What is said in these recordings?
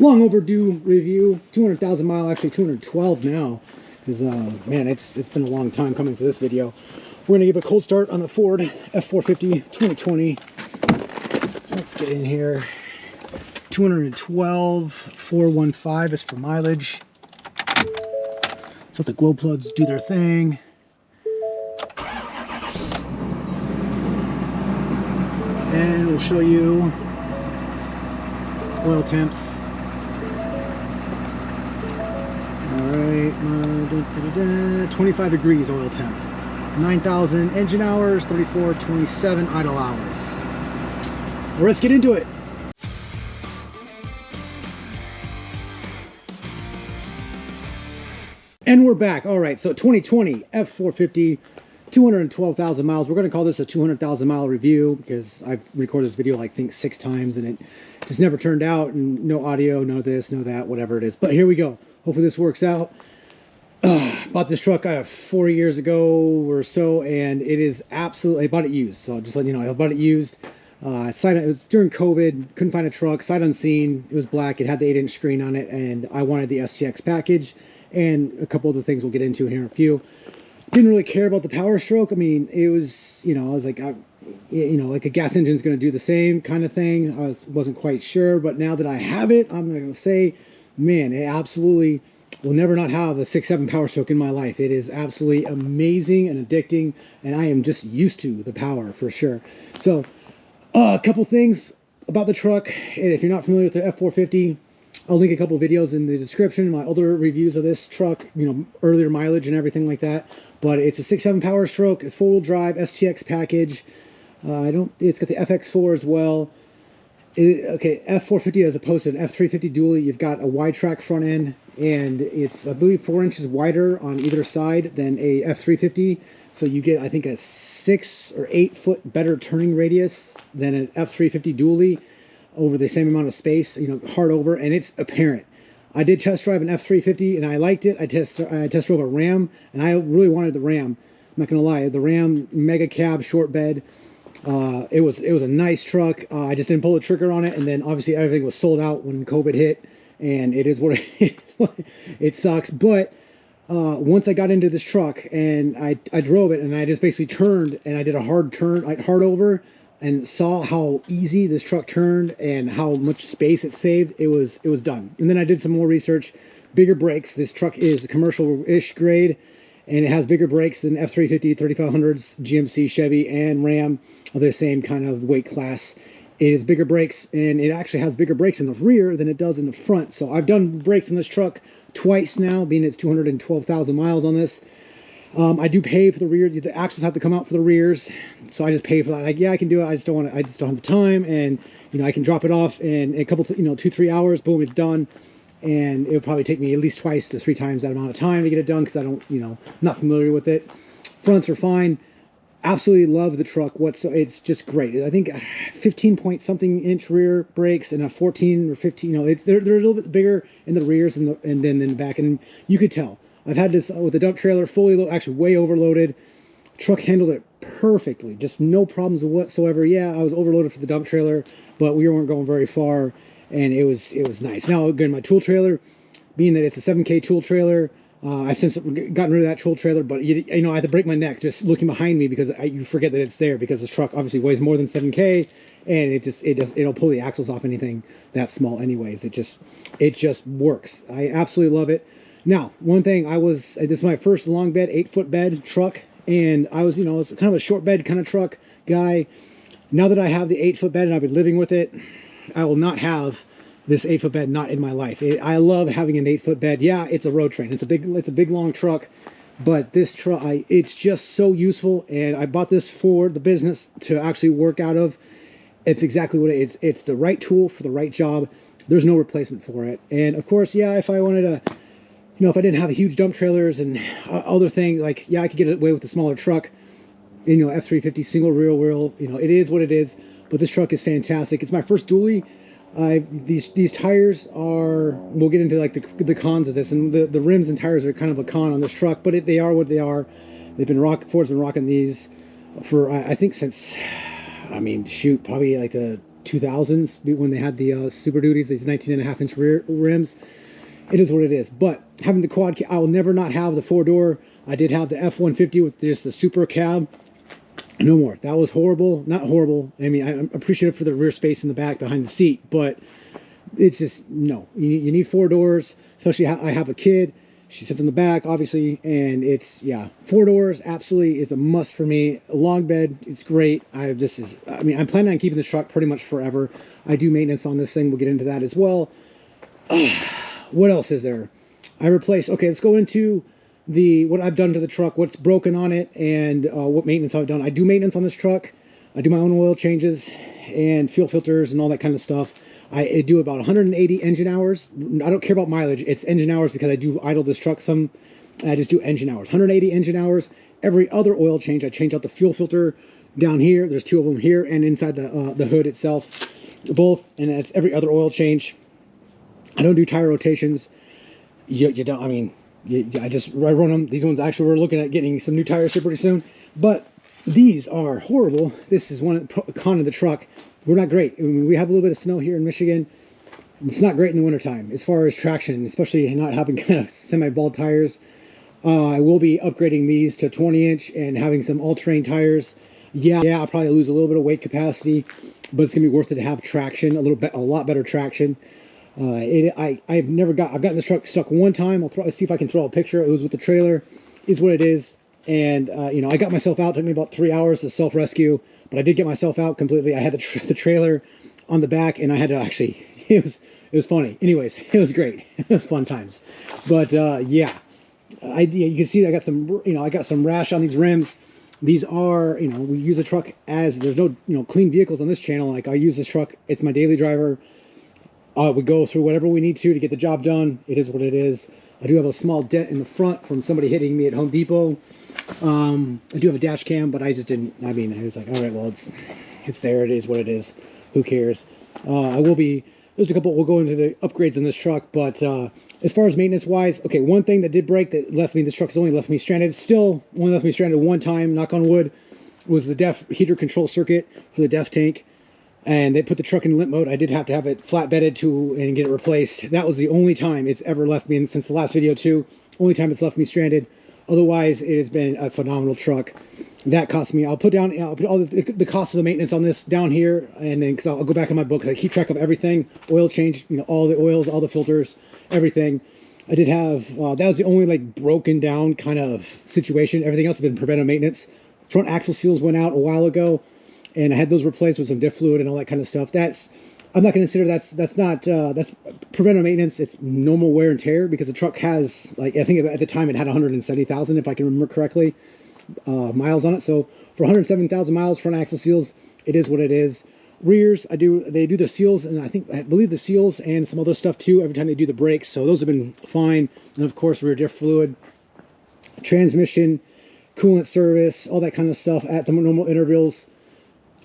long overdue review. 200,000 mile, actually 212 now, because man, it's been a long time coming for this video. We're gonna give a cold start on the Ford F450 2020. Let's get in here. 212 415 is for mileage. Let's let the glow plugs do their thing. And we'll show you oil temps. Alright, 25 degrees oil temp. 9,000 engine hours, 3427 idle hours. Well, let's get into it. And we're back. All right, so 2020 F450, 212,000 miles. We're going to call this a 200,000 mile review because I've recorded this video like I think 6 times and it just never turned out, and no audio, no this, no that, whatever it is. But here we go. Hopefully this works out. Bought this truck 4 years ago or so, and it is absolutely, I bought it used. So I'll just let you know, I bought it used. It was during COVID, couldn't find a truck, sight unseen. It was black, it had the 8-inch screen on it, and I wanted the STX package and a couple other things we'll get into here in a few. Didn't really care about the power stroke. I mean, it was, you know, I was like, like a gas engine is going to do the same kind of thing. I wasn't quite sure, but now that I have it, I'm going to say, man, it absolutely will never not have a 6.7 power stroke in my life. It is absolutely amazing and addicting, and I am just used to the power for sure. So, a couple things about the truck. If you're not familiar with the F450, I'll link a couple videos in the description, my other reviews of this truck, you know, earlier mileage and everything like that. But it's a 6.7 power stroke, 4-wheel drive, STX package. It's got the FX4 as well. Okay, F450 as opposed to an F350 dually, you've got a wide track front end, and it's, I believe, 4 inches wider on either side than a F350. So you get, I think, a 6 or 8 foot better turning radius than an F350 dually over the same amount of space, you know, hard over, and it's apparent. I did test drive an F350 and I liked it. I test drove a Ram, and I really wanted the Ram. I'm not gonna lie, the Ram mega cab short bed. It was a nice truck. I just didn't pull the trigger on it, and then obviously everything was sold out when COVID hit, and it is what it is. It sucks. But once I got into this truck and I drove it, and I just basically turned and I did a hard turn, like hard over, and saw how easy this truck turned and how much space it saved, it was done. And then I did some more research. Bigger brakes. This truck is commercial-ish grade, and it has bigger brakes than F350, 3500s, GMC, Chevy, and Ram of the same kind of weight class. It is bigger brakes, and it actually has bigger brakes in the rear than it does in the front. So I've done brakes in this truck twice now, being it's 212,000 miles on this. I do pay for the rear. The axles have to come out for the rears, so I just pay for that. Like, yeah, I can do it. I just don't have the time, and you know, I can drop it off in a couple, 2-3 hours. Boom, it's done. And it would probably take me at least 2 to 3 times that amount of time to get it done because I don't, I'm not familiar with it. Fronts are fine. Absolutely love the truck. It's just great. I think 15 point something inch rear brakes and a 14 or 15. They're a little bit bigger in the rears and then in the back, and you could tell. I've had this with the dump trailer fully loaded, actually way overloaded. Truck handled it perfectly, just no problems whatsoever. Yeah, I was overloaded for the dump trailer, but we weren't going very far, and it was nice. Now again, my tool trailer, being that it's a 7K tool trailer, I've since gotten rid of that tool trailer, but I had to break my neck just looking behind me because you forget that it's there because this truck obviously weighs more than 7K, and it'll pull the axles off anything that small anyways. It just works. I absolutely love it. Now, one thing, this is my first long bed, 8-foot bed truck, and I was, it's kind of a short bed kind of truck guy. Now that I have the 8-foot bed and I've been living with it, I will not have this 8-foot bed not in my life. I love having an 8-foot bed. Yeah, it's a road train. It's a big long truck, but this truck, it's just so useful, and I bought this for the business to actually work out of. It's exactly what it is. It's the right tool for the right job. There's no replacement for it. And of course, yeah, if I wanted to, if I didn't have huge dump trailers and other things, like, yeah, I could get away with a smaller truck, F350 single rear wheel, it is what it is, but this truck is fantastic. It's my first dually. These tires are, we'll get into like the cons of this, and the rims and tires are kind of a con on this truck, but they are what they are. Ford's been rocking these for, I think since, probably like the 2000s when they had the Super Duties, these 19.5-inch rear rims. It is what it is. But having the quad, I will never not have the 4-door. I did have the F450 with just the super cab. No more. That was horrible. Not horrible. I mean, I'm appreciative for the rear space in the back behind the seat, but it's just, no. You need 4 doors, especially I have a kid. She sits in the back, obviously, and it's, yeah, 4 doors absolutely is a must for me. A long bed, it's great. I mean, I'm planning on keeping this truck pretty much forever. I do maintenance on this thing. We'll get into that as well. What else is there? Okay, let's go into what I've done to the truck, what's broken on it, and what maintenance I've done. I do maintenance on this truck. I do my own oil changes and fuel filters and all that kind of stuff. I do about 180 engine hours. I don't care about mileage. It's engine hours because I do idle this truck some. I just do engine hours. 180 engine hours. Every other oil change, I change out the fuel filter down here. There's 2 of them here and inside the hood itself, both. And that's every other oil change. I don't do tire rotations. You don't. I mean, I run them. These ones actually, we're looking at getting some new tires here pretty soon. But these are horrible. This is one con of the truck. We're not great. I mean, we have a little bit of snow here in Michigan. It's not great in the wintertime as far as traction, especially not having kind of semi-bald tires. I will be upgrading these to 20-inch and having some all-terrain tires. Yeah, I'll probably lose a little bit of weight capacity, but it's gonna be worth it to have traction, a lot better traction. I've gotten this truck stuck one time. I'll see if I can throw a picture. It was with the trailer. Is what it is. And you know, I got myself out. It took me about 3 hours to self-rescue, but I did get myself out completely. I had the trailer on the back, and I had to actually. It was funny. Anyways, it was great. It was fun times. But yeah, you can see I got some rash on these rims. These are, we use the truck as there's no clean vehicles on this channel. Like, I use this truck. It's my daily driver. We go through whatever we need to get the job done. It is what it is. I do have a small dent in the front from somebody hitting me at Home Depot. I do have a dash cam, but I just didn't. I mean, I was like, all right, well, it's there. It is what it is. Who cares? There's a couple. We'll go into the upgrades in this truck, but as far as maintenance wise, okay, one thing that did break that left me, this truck's only left me stranded. Still, only left me stranded one time. Knock on wood. Was the DEF heater control circuit for the DEF tank. And they put the truck in limp mode. I did have to have it flatbedded and get it replaced. That was the only time it's ever left me, and since the last video too, only time it's left me stranded. Otherwise, it has been a phenomenal truck. That cost me, I'll put all the cost of the maintenance on this down here, and then, because I'll go back in my book, I keep track of everything, oil change, all the oils, all the filters, everything. I did have, that was the only like broken down kind of situation. Everything else has been preventive maintenance. Front axle seals went out a while ago, and I had those replaced with some diff fluid and all that kind of stuff. I'm not going to consider that's preventive maintenance. It's normal wear and tear, because the truck has, like, I think at the time it had 170,000, if I can remember correctly, miles on it. So for 107,000 miles, front axle seals, it is what it is. Rears, they do the seals, and I believe the seals and some other stuff too every time they do the brakes. So those have been fine. And of course, rear diff fluid, transmission, coolant service, all that kind of stuff at the normal intervals.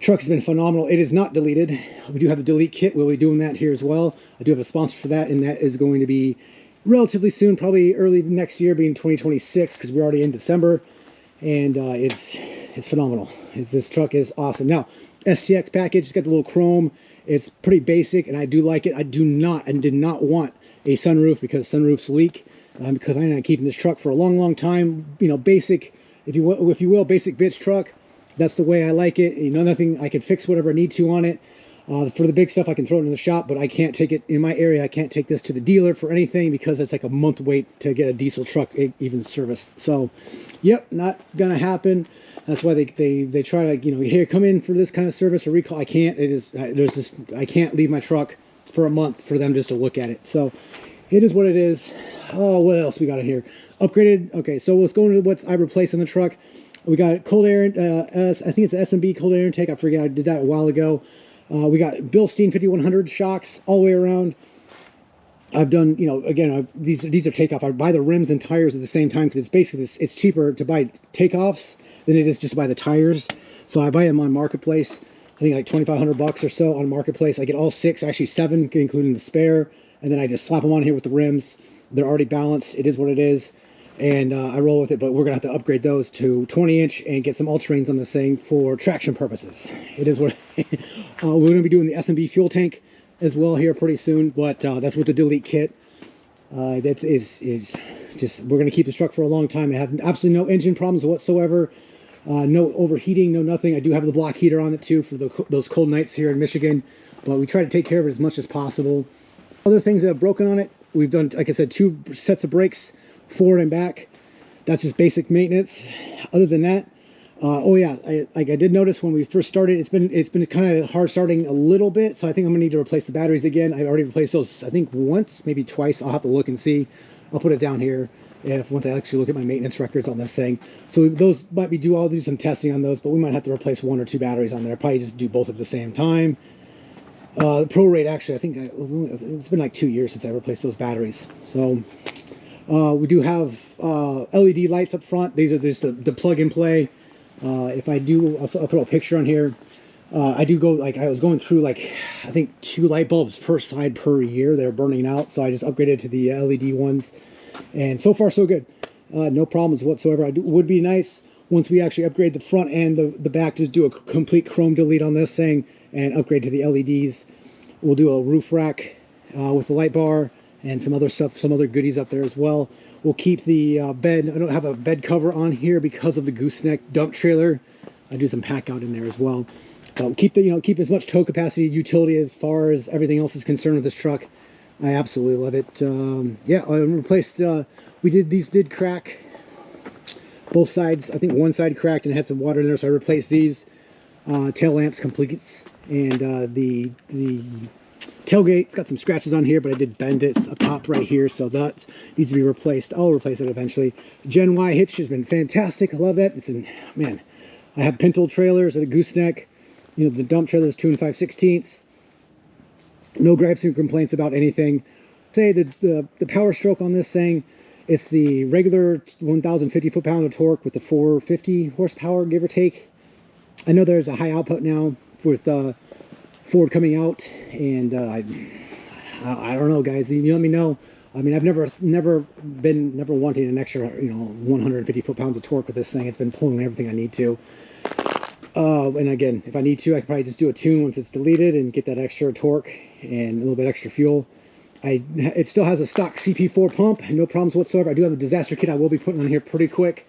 Truck has been phenomenal. It is not deleted. We do have the delete kit. We'll be doing that here as well. I do have a sponsor for that, and that is going to be relatively soon, probably early next year, being 2026, because we're already in December. And it's phenomenal. This truck is awesome. Now, STX package, it's got the little chrome. It's pretty basic, and I do like it. I did not want a sunroof, because sunroofs leak. Because I'm planning on keeping this truck for a long, long time. Basic, if you will, basic bitch truck. That's the way I like it. Nothing, I can fix whatever I need to on it. For the big stuff, I can throw it in the shop, but I can't take it in my area. I can't take this to the dealer for anything, because it's like a month wait to get a diesel truck even serviced. So, yep, not gonna happen. That's why they try to, here, come in for this kind of service or recall. I can't. I can't leave my truck for a month for them just to look at it. So, it is what it is. Oh, what else we got in here? Upgraded. Okay, so let's go into what I replaced in the truck. We got cold air, I think it's an SMB cold air intake. I forget, I did that a while ago. We got Bilstein 5100 shocks all the way around. I've done, again, these are takeoff. I buy the rims and tires at the same time, because it's basically it's cheaper to buy takeoffs than it is just to buy the tires. So I buy them on Marketplace. I think like $2,500 or so on Marketplace. I get all 6, actually 7, including the spare, and then I just slap them on here with the rims. They're already balanced. It is what it is. and I roll with it. But we're gonna have to upgrade those to 20-inch and get some all-terrains on this thing for traction purposes. It is what we're gonna be doing the S&B fuel tank as well here pretty soon, but that's with the delete kit. That is just, we're going to keep this truck for a long time. I have absolutely no engine problems whatsoever. No overheating, no nothing. I do have the block heater on it too for those cold nights here in Michigan, but we try to take care of it as much as possible. Other things that have broken on it, we've done, like I said, 2 sets of brakes, forward and back. That's just basic maintenance. Other than that, oh yeah, I did notice when we first started, it's been kind of hard starting a little bit, so I think I'm gonna need to replace the batteries again. I already replaced those, I think once, maybe twice. I'll have to look and see. I'll put it down here once I actually look at my maintenance records on this thing. So those might be due. I'll do some testing on those, but we might have to replace 1 or 2 batteries on there. Probably just do both at the same time. The ProRate, actually, I think it's been like 2 years since I replaced those batteries. So we do have LED lights up front. These are just the plug and play. If I do, I'll throw a picture on here. I do go, like, I was going through, like, I think 2 light bulbs per side per year. They're burning out, so I just upgraded to the LED ones. And so far, so good. No problems whatsoever. Would be nice once we actually upgrade the front and the back, just do a complete chrome delete on this thing and upgrade to the LEDs. We'll do a roof rack with the light bar and some other stuff, some other goodies up there as well. We'll keep the bed. I don't have a bed cover on here because of the gooseneck dump trailer. I do some pack out in there as well. But keep keep as much tow capacity, utility as far as everything else is concerned with this truck. I absolutely love it. Yeah, I replaced. These did crack both sides. I think one side cracked and had some water in there, so I replaced these tail lamps completes, and the tailgate's got some scratches on here, but I did bend it up top right here, so that needs to be replaced. I'll replace it eventually. Gen Y hitch has been fantastic. I love that. Man, I have pintle trailers and a gooseneck. You know, the dump trailer is 2 5/16. No gripes or complaints about anything. Say the power stroke on this thing, it's the regular 1,050 foot-pound of torque with the 450 horsepower, give or take. I know there's a high output now with Ford coming out, and I don't know, guys. You let me know. I mean, I've never wanting an extra 150 foot-pounds of torque with this thing. It's been pulling everything I need to. And again, if I need to, I can probably just do a tune once it's deleted and get that extra torque and a little bit extra fuel. It still has a stock CP4 pump, no problems whatsoever. I do have a disaster kit I will be putting on here pretty quick,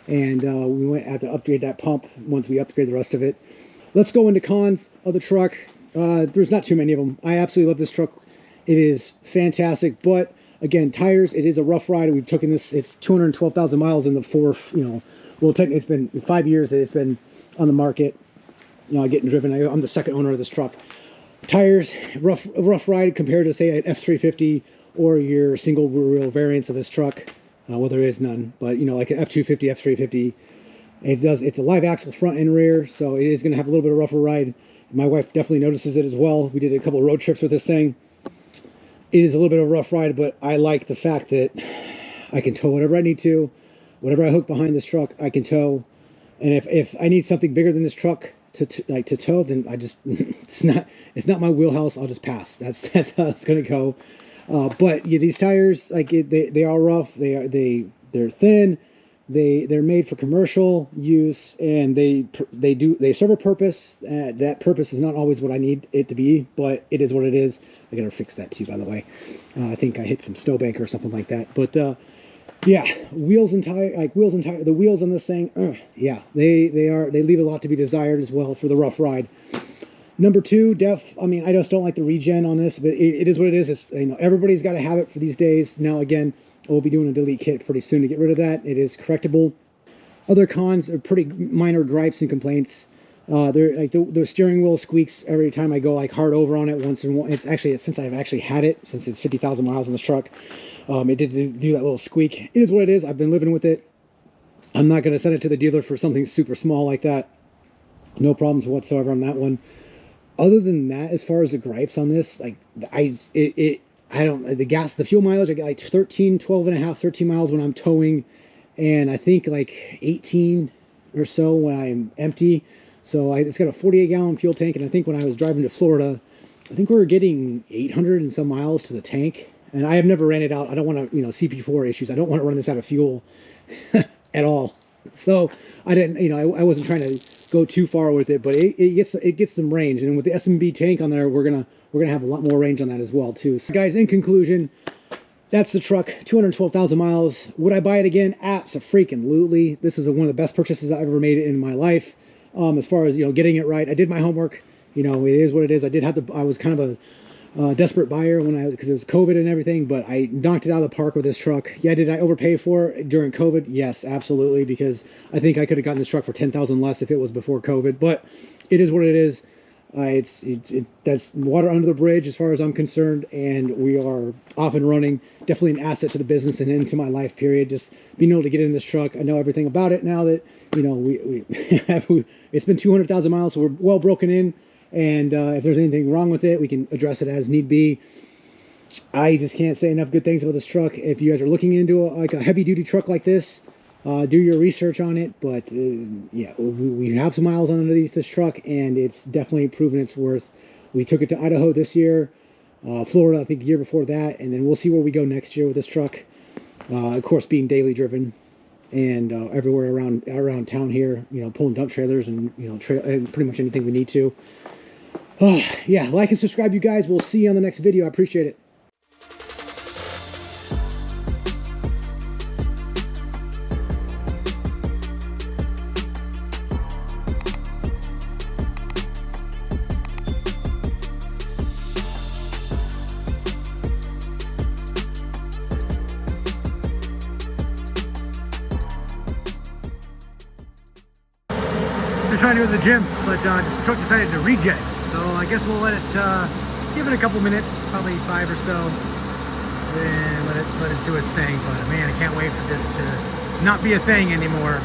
and we might have to upgrade that pump once we upgrade the rest of it. Let's go into cons of the truck. There's not too many of them. I absolutely love this truck. It is fantastic, but again, tires, it is a rough ride. We've taken this, it's 212,000 miles in the well, technically it's been 5 years that it's been on the market, getting driven. I'm the second owner of this truck. Tires, rough ride compared to, say, an F350 or your single wheel variants of this truck. Well, there is none, but like an F250, F350, it's a live axle front and rear, so it is going to have a little bit of rougher ride. My wife definitely notices it as well. We did a couple of road trips with this thing. It is a little bit of a rough ride, but I like the fact that I can tow whatever I need to. Whatever I hook behind this truck, I can tow. And if I need something bigger than this truck to tow, then I just it's not my wheelhouse. I'll just pass. That's how it's gonna go. But yeah, these tires, like they are rough. They're thin. They're made for commercial use, and they serve a purpose. That purpose is not always what I need it to be, but it is what it is. I gotta fix that too, by the way. I think I hit some snowbank or something like that. But yeah, wheels and tire. The wheels on this thing, yeah, they leave a lot to be desired as well for the rough ride. Number 2, I mean, I just don't like the regen on this, but it is what it is. It's, everybody's got to have it for these days. Now, again, we'll be doing a delete kit pretty soon to get rid of that. It is correctable. Other cons are pretty minor gripes and complaints. They're like the steering wheel squeaks every time I go like hard over on it once in a while. It's since I've actually had it, since it's 50,000 miles on this truck. It did do that little squeak. It is what it is. I've been living with it. I'm not going to send it to the dealer for something super small like that. No problems whatsoever on that one. Other than that, as far as the gripes on this, like the fuel mileage, I get like 12 and a half, 13 miles when I'm towing, and I think like 18 or so when I'm empty. So it's got a 48-gallon fuel tank, and I think when I was driving to Florida, I think we were getting 800 and some miles to the tank And I have never ran it out. I don't want to, CP4 issues. I don't want to run this out of fuel at all. So I didn't, I wasn't trying to go too far with it, but it gets some range. And with the SMB tank on there, we're gonna have a lot more range on that as well too. So guys, in conclusion, that's the truck, 212,000 miles. Would I buy it again? Abso-freaking-lutely. This was one of the best purchases I've ever made in my life. As far as, getting it right, I did my homework. It is what it is. I was kind of a desperate buyer because it was COVID and everything, but I knocked it out of the park with this truck. Yeah, did I overpay for it during COVID? Yes, absolutely, because I think I could have gotten this truck for $10,000 less if it was before COVID, but it is what it is. That's water under the bridge as far as I'm concerned, and we are off and running. Definitely an asset to the business and into my life period. Just being able to get in this truck, I know everything about it now that it's been 200,000 miles, so we're well broken in. And if there's anything wrong with it, we can address it as need be. I just can't say enough good things about this truck. If you guys are looking into a heavy duty truck like this, do your research on it. But yeah, we have some miles underneath this truck, and it's definitely proven its worth. We took it to Idaho this year, Florida I think the year before that, and then we'll see where we go next year with this truck. Of course, being daily driven, and everywhere around town here, pulling dump trailers and and pretty much anything we need to. Yeah, like and subscribe, you guys. We'll see you on the next video. I appreciate it. Just trying to go to the gym, but the truck decided to reject. So I guess we'll let it, give it a couple minutes, probably 5 or so, and let it do its thing. But man, I can't wait for this to not be a thing anymore.